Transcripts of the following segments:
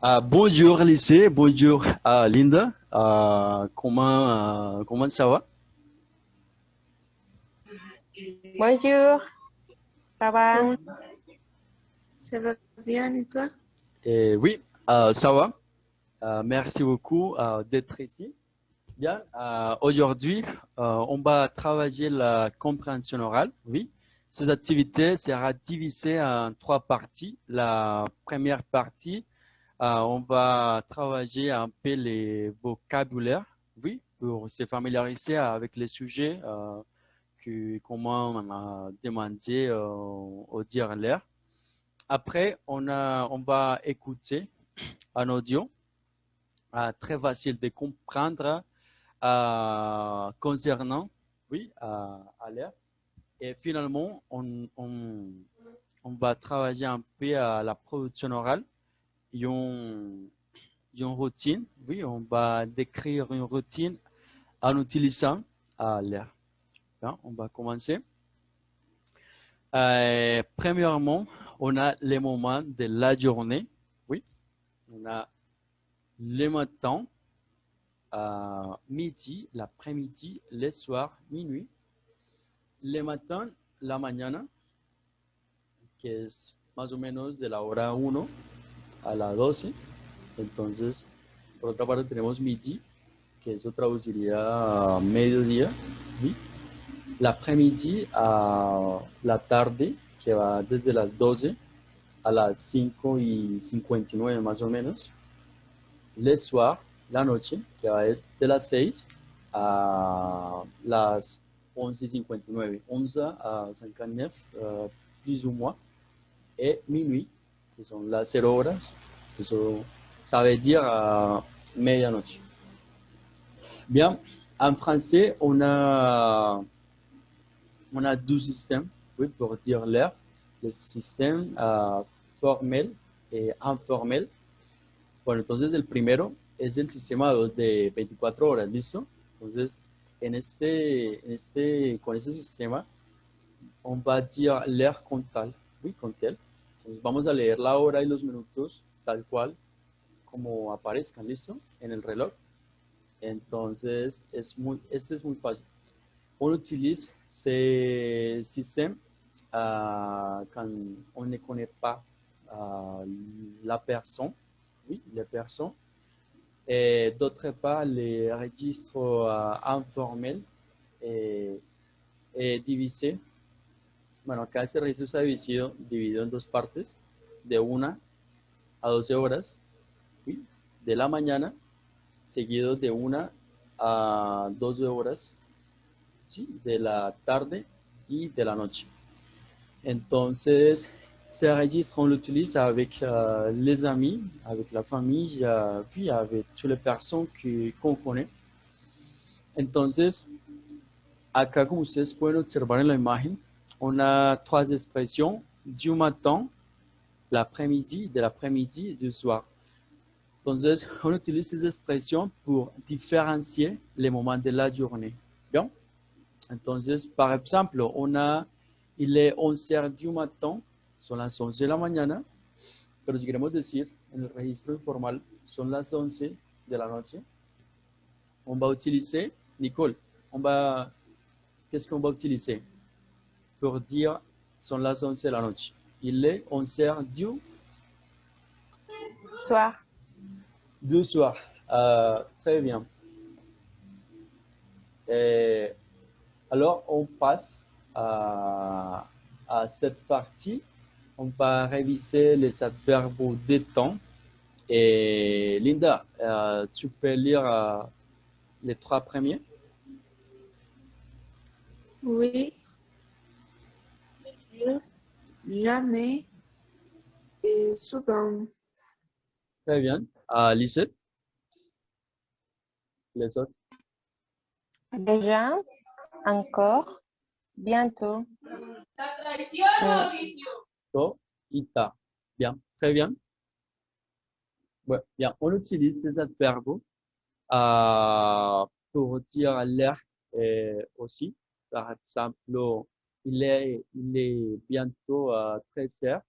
Bonjour Lycée, bonjour Linda. Comment ça va? Bonjour, ça va? Comment ça va bien et toi? Oui, ça va. Merci beaucoup d'être ici. Bien, aujourd'hui, on va travailler la compréhension orale. Oui, cette activité sera divisée en trois parties. La première partie, on va travailler un peu les vocabulaires. Oui, pour se familiariser avec les sujets. Comment on a demandé au dire l'air. Après, on va écouter un audio très facile de comprendre concernant oui, à l'air. Et finalement, on va travailler un peu à la production orale. Une routine, oui, on va décrire une routine en utilisant l'air. Hein, on va commencer. Premièrement, on a les moments de la journée. Oui, on a le matin, midi, l'après-midi, le soir, minuit. Le matin, la mañana, que es más o menos de la hora 1 a la 12. Entonces, por otra parte tenemos midi, que eso traduciría a mediodía. ¿Sí? L'après-midi a la tarde, que va desde las 12 a las 5:59 más o menos. Le soir, la noche, que va de las 6 a las 11:59, 11 à 59, plus ou moins, et minuit, que son las 0 horas, eso ça veut dire medianoche. Bien, en français, on a deux systèmes oui, pour dire l'heure, le système formel et informel. Bueno, entonces el primero es el sistema de 24 horas, ¿listo? Entonces, con ese sistema, on va dire l'heure con tal, oui, con tel. Entonces, vamos a leer la hora y los minutos tal cual como aparezcan, ¿listo? En el reloj. Entonces, este es muy fácil. On utilise ces systèmes quand on ne connaît pas la personne, oui, les personnes. Et d'autre part, les registres informels et divisés. Bueno, acá este registro está dividido en dos partes, de 1 a 12 horas, ¿sí? De la mañana, seguido de 1 a 12 horas, ¿sí? De la tarde y de la noche. Entonces, ce registre, on l'utilise avec les amis, avec la famille, puis avec toutes les personnes qu'on connaît. Entonces, acá como ustedes pueden observar en la imagen, on a trois expressions du matin, l'après-midi, de l'après-midi et du soir. Entonces, on utilise ces expressions pour différencier les moments de la journée. Bien? Entonces, par exemple, il est 11 heures du matin, son las 11 de la mañana, pero si queremos decir en el registro informal son las 11 de la noche, on va utiliser, Nicole, qu'est-ce qu'on va utiliser pour dire son las 11 de la noche? Il est 11 heures Soir. du soir. Très bien. Et alors, on passe à cette partie. On va réviser les adverbes de temps. Et Linda, tu peux lire les trois premiers? Oui, jamais et souvent. Très bien. Lisette, les autres? Déjà, encore, bientôt. To, ita. Bien, très bien. Ouais, bien, on utilise ces adverbes pour dire l'heure aussi. Par exemple, il est bientôt 13 heures.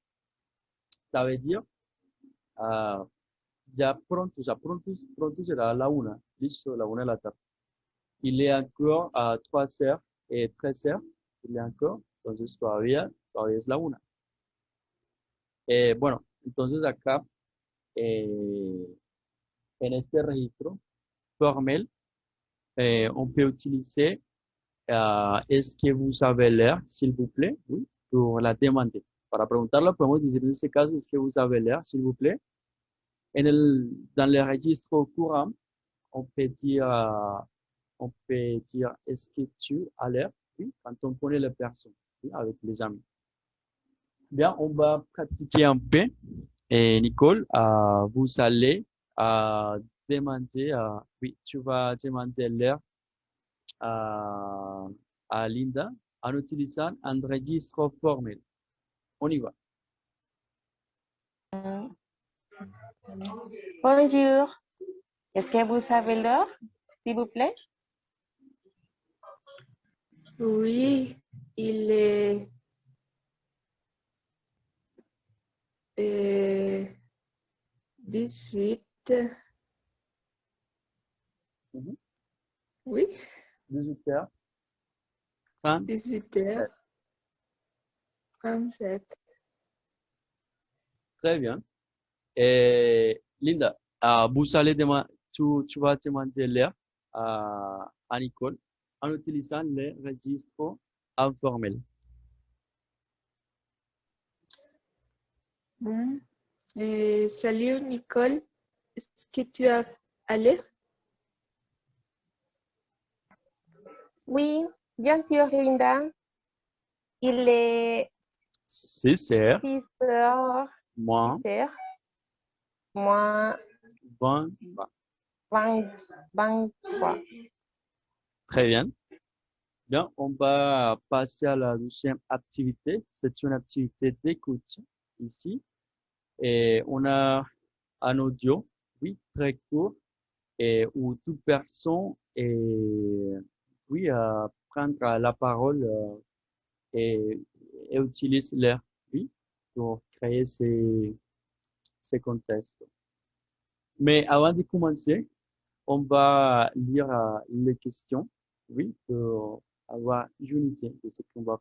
Ça veut dire ya pronto, o sea, pronto será la una, listo, la una de la tarde. Il est encore à 3 heures et 13 heures, il est encore, entonces todavía es la una. Bueno, entonces acá, en este registro formel, on peut utiliser est-ce que vous avez l'air, s'il vous plaît, oui, pour la demander. Para preguntarlo, podemos decir en este caso, est-ce que vous avez l'air, s'il vous plaît. Dans le registre courant, on peut dire, est-ce que tu as l'air, oui, quand on connaît les personnes, oui, avec les amis. Bien, on va pratiquer un peu. Et Nicole, vous allez demander, oui, tu vas demander l'air à, à Linda en utilisant un registre formel. On y va. Bonjour. Est-ce que vous savez l'heure, s'il vous plaît? Oui, il est 18. Mhm. Oui, 18 heures 30. 18h37. Très bien. Et Linda, vous allez tu vas demander l'heure à Nicole en utilisant les registres informels. Bon. Salut Nicole, est-ce que tu as allé? Oui, bien sûr, Linda. Il est 6 heures 6 heures, moins 6 heures, moins 20. 23. Très bien. Bien, on va passer à la deuxième activité. C'est une activité d'écoute ici. Et on a un audio, oui, très court, et où toute personne oui, prendre la parole et, et utilise l'air, oui, pour créer ces contextes. Mais avant de commencer, on va lire les questions, oui, pour avoir une idée de ce qu'on va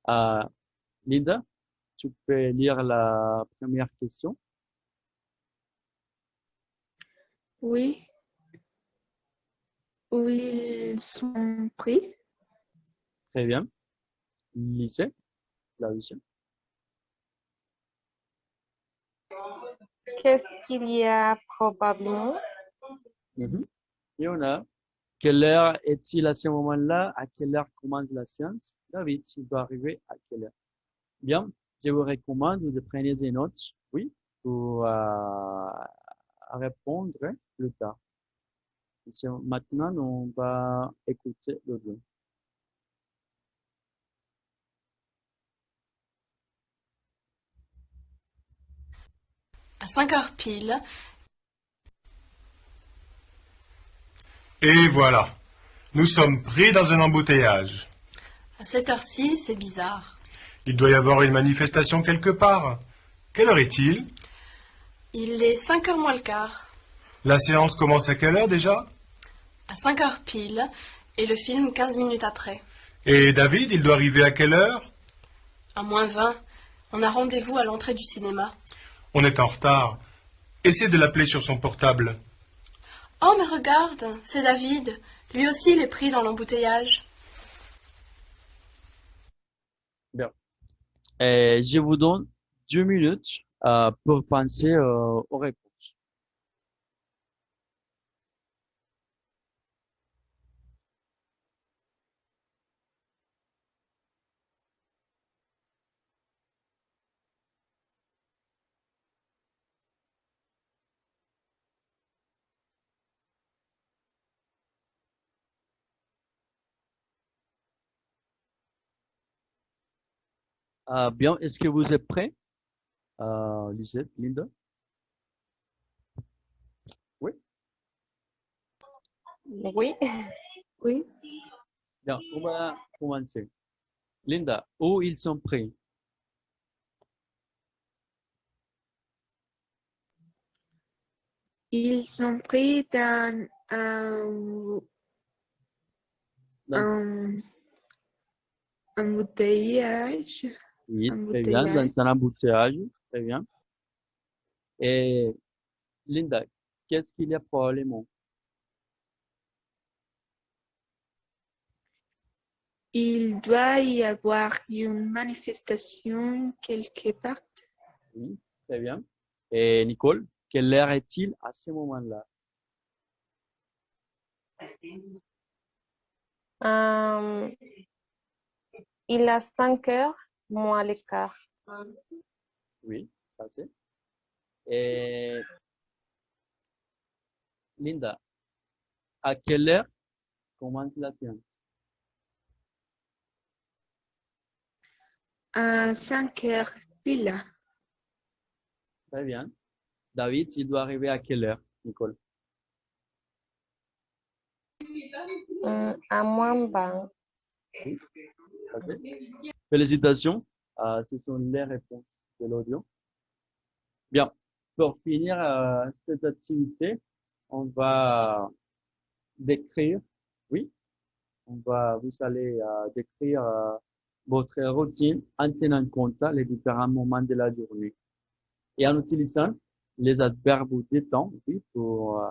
faire. Linda, tu peux lire la première question. Oui. Où ils sont pris? Très bien. Lycée, la deuxième. Qu'est-ce qu'il y a probablement? Mhm. Et on a, quelle heure est-il à ce moment-là? À quelle heure commence la séance? David, tu dois arriver à quelle heure? Bien, je vous recommande de prendre des notes, oui, pour répondre plus tard. Maintenant, on va écouter l'audio. À 5 heures pile, Et voilà, nous sommes pris dans un embouteillage. à 7h06, c'est bizarre. Il doit y avoir une manifestation quelque part. Quelle heure est-il? Il est 5 heures moins le quart. La séance commence à quelle heure déjà? À 5 heures pile, et le film 15 minutes après. Et David, il doit arriver à quelle heure? À moins 20, on a rendez-vous à l'entrée du cinéma. On est en retard. Essaie de l'appeler sur son portable. Oh, mais regarde, c'est David. Lui aussi, il est pris dans l'embouteillage. Bien. Je vous donne 2 minutes pour penser aux réponses. Bien, est-ce que vous êtes prêts, Lisette, Linda? Oui? Oui. Oui. Bien, on va commencer. Linda, où ils sont prêts? Ils sont pris dans un Dans- embouteillage. oui, très bien. Dans un embouteillage, très bien. Et Linda, qu'est-ce qu'il y a probablement? Il doit y avoir une manifestation quelque part. Oui, très bien. Et Nicole, quelle heure est-il à ce moment-là? Il a 5 heures, moins le quart. Oui, ça c'est. Et Linda, à quelle heure commence la séance? À 5 heures pile. Très bien. David, il doit arriver à quelle heure, Nicole? À moins 20. Oui, ça c'est. Félicitations. Ce sont les réponses de l'audio. Bien. Pour finir cette activité, on va décrire, oui, vous allez décrire votre routine en tenant compte les différents moments de la journée et en utilisant les adverbes de temps, oui, pour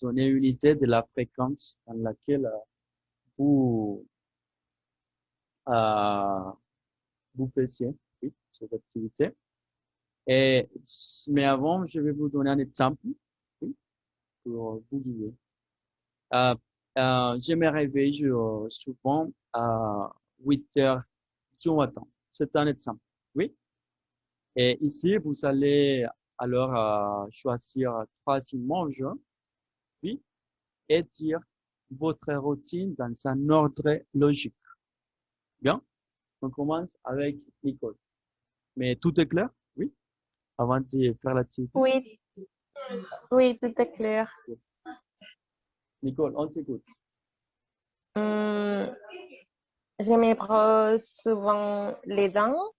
donner une idée de la fréquence dans laquelle vous, euh, vous faisiez, oui, cette activité. Et, mais avant, je vais vous donner un exemple, oui, pour vous guider. Euh, je me réveille souvent à 8 heures du matin. C'est un exemple. Oui. Et ici, vous allez alors choisir trois images, oui, et dire votre routine dans un ordre logique. Bien. On commence avec Nicole. Mais tout est clair? Oui. Avant de faire l'activité. Oui, oui, tout est clair. Nicole, on t'écoute. Hum, je me brosse souvent les dents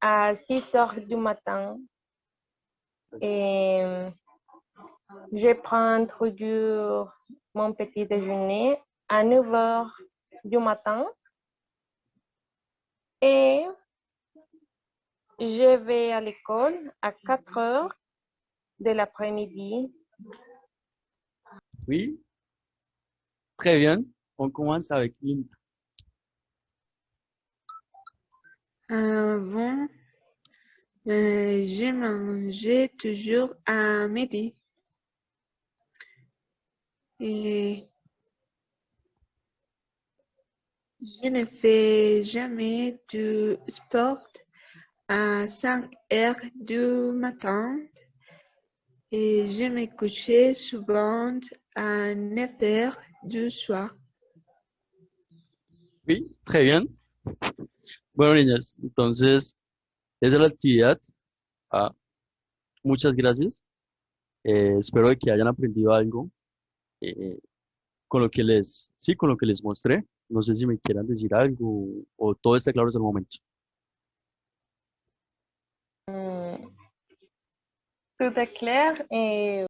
à 6 heures du matin et je prends toujours mon petit déjeuner à 9 heures du matin et je vais à l'école à 4 heures de l'après-midi. Oui. Très bien. On commence avec une. Avant, je mangeais toujours à midi. Et je ne fais jamais du sport à 5 heures du matin. Et je me couchais souvent à 9 heures du soir. Oui, très bien. Bueno, niñas, entonces, esa es la actividad. Ah, muchas gracias. Espero que hayan aprendido algo eh, con lo que sí, con lo que les mostré. No sé si me quieran decir algo o todo está claro hasta el momento. Tout est clair et